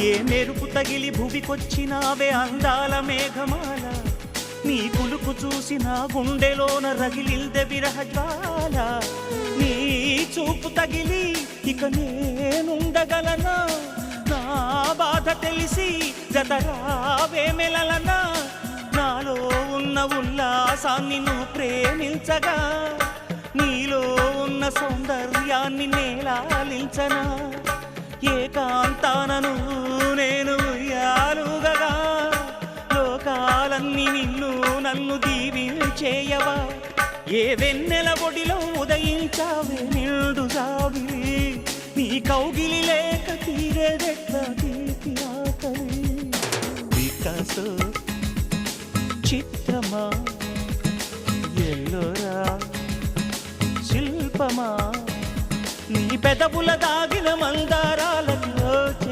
ఏ మెరుపు తగిలి భువికొచ్చినావే అందాల మేఘమాల, నీ కులుకు చూసి నా గుండెలోన రగిలిల్దె విరహజ్వాల. నీ చూపు తగిలి ఇక నేనుండగలనా, నా బాధ తెలిసి జతరావే మెలలనా. నాలో ఉన్న ఉల్లాసాన్ని నువ్వు ప్రేమించగా, నీలో ఉన్న సౌందర్యాన్ని నేలాలించనా. ఏకాంతానను నేను ఉయ్యాలుగగా, లోకాలన్నీ నిన్ను నన్ను దీవించేయవా. ఏ వెన్నెల ఒడిలో ఉదయించావే నిండు జాబిలి, నీ కౌగిలి లేక తీరేదెట్లా తీపి ఆకలి. వికాసో చిత్రమా ఎల్లోరా శిల్పమా, నీ పెదవుల దాగిన మందారాల